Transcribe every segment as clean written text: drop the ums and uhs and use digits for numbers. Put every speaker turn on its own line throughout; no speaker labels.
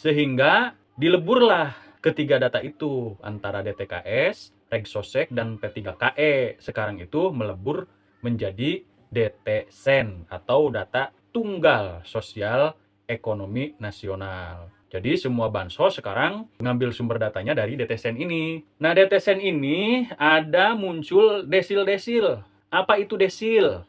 Sehingga dileburlah ketiga data itu antara DTKS, Regsosek, dan P3KE. Sekarang itu melebur menjadi DTSEN atau data tunggal sosial ekonomi nasional. Jadi semua bansos sekarang mengambil sumber datanya dari DTSEN ini. Nah, DTSEN ini ada muncul desil-desil. Apa itu desil?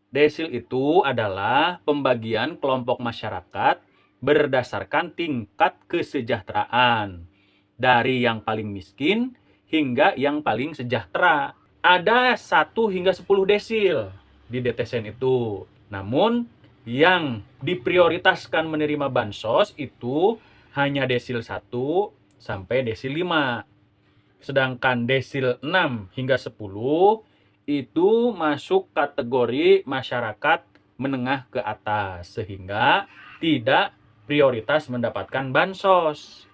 Desil itu adalah pembagian kelompok masyarakat berdasarkan tingkat kesejahteraan. Dari yang paling miskin hingga yang paling sejahtera. Ada 1 hingga 10 desil di DTSEN itu. Namun yang diprioritaskan menerima bansos itu hanya desil 1 sampai desil 5. Sedangkan desil 6 hingga 10 itu masuk kategori masyarakat menengah ke atas, sehingga tidak prioritas mendapatkan bansos.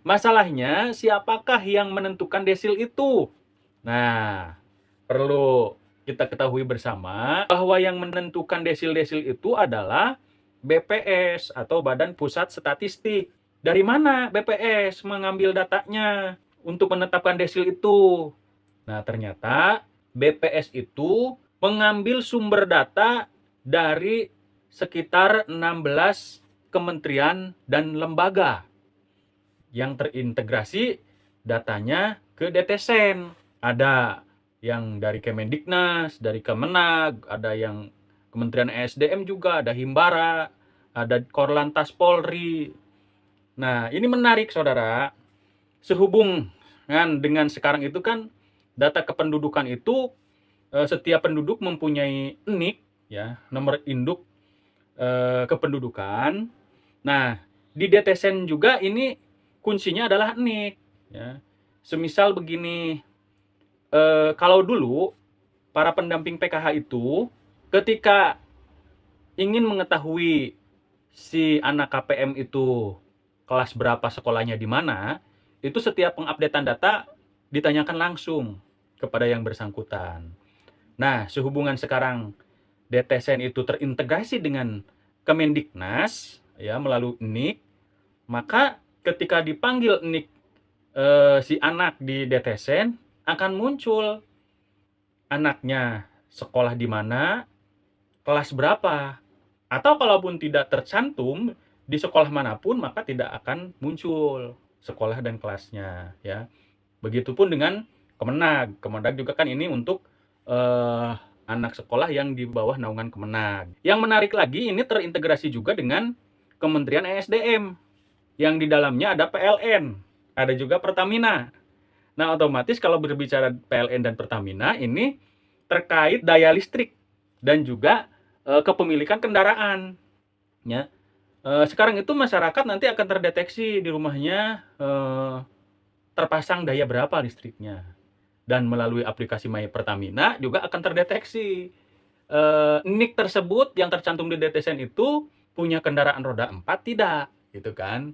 Masalahnya, siapakah yang menentukan desil itu? Nah, perlu kita ketahui bersama bahwa yang menentukan desil-desil itu adalah BPS atau Badan Pusat Statistik. Dari mana BPS mengambil datanya untuk menetapkan desil itu? Nah, ternyata BPS itu mengambil sumber data dari sekitar 16 kementerian dan lembaga yang terintegrasi datanya ke DTSEN. Ada yang dari Kemendiknas, dari Kemenag, ada yang Kementerian ESDM juga, ada Himbara, ada Korlantas Polri. Nah, ini menarik saudara. Sehubung dengan sekarang itu kan data kependudukan itu setiap penduduk mempunyai NIK, ya, nomor induk kependudukan. Nah, di DTSEN juga ini kuncinya adalah NIK, ya. Semisal begini, kalau dulu para pendamping PKH itu ketika ingin mengetahui si anak KPM itu kelas berapa, sekolahnya di mana, itu setiap pengupdatean data ditanyakan langsung kepada yang bersangkutan. Nah, sehubungan sekarang DTSEN itu terintegrasi dengan Kemendiknas, ya, melalui NIK, maka ketika dipanggil NIK si anak di DTSEN, akan muncul anaknya sekolah di mana, kelas berapa. Atau kalaupun tidak tercantum di sekolah manapun, maka tidak akan muncul sekolah dan kelasnya, ya. Begitupun dengan Kemenag. Kemenag juga kan ini untuk anak sekolah yang di bawah naungan Kemenag. Yang menarik lagi, ini terintegrasi juga dengan Kementerian ESDM, yang di dalamnya ada PLN, ada juga Pertamina. Nah, otomatis kalau berbicara PLN dan Pertamina, ini terkait daya listrik dan juga kepemilikan kendaraan, ya. Sekarang itu masyarakat nanti akan terdeteksi di rumahnya terpasang daya berapa listriknya. Dan melalui aplikasi My Pertamina juga akan terdeteksi NIK tersebut yang tercantum di DTSEN itu punya kendaraan roda 4 tidak, gitu kan.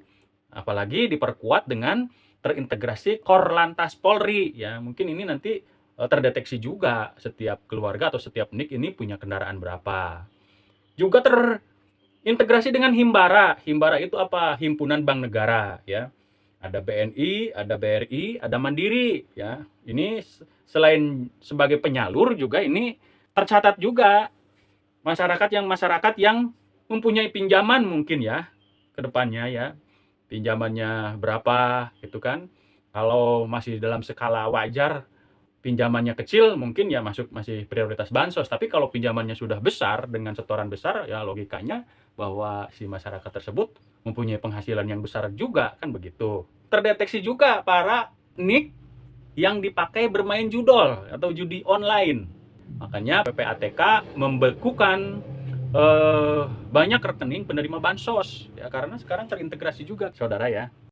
Apalagi diperkuat dengan terintegrasi Korlantas Polri, ya. Mungkin ini nanti terdeteksi juga setiap keluarga atau setiap NIK ini punya kendaraan berapa. Juga terintegrasi dengan Himbara. Himbara itu apa? Himpunan Bank Negara, ya. Ada BNI, ada BRI, ada Mandiri, ya. Ini selain sebagai penyalur juga ini tercatat juga masyarakat yang mempunyai pinjaman mungkin, ya, ke depannya, ya. Pinjamannya berapa gitu kan. Kalau masih dalam skala wajar, pinjamannya kecil, mungkin ya masih prioritas bansos. Tapi kalau pinjamannya sudah besar dengan setoran besar, ya logikanya bahwa si masyarakat tersebut mempunyai penghasilan yang besar juga, kan begitu. Terdeteksi juga para NIK yang dipakai bermain judol atau judi online. Makanya PPATK membekukan banyak rekening penerima bansos, ya, karena sekarang terintegrasi juga, saudara, ya.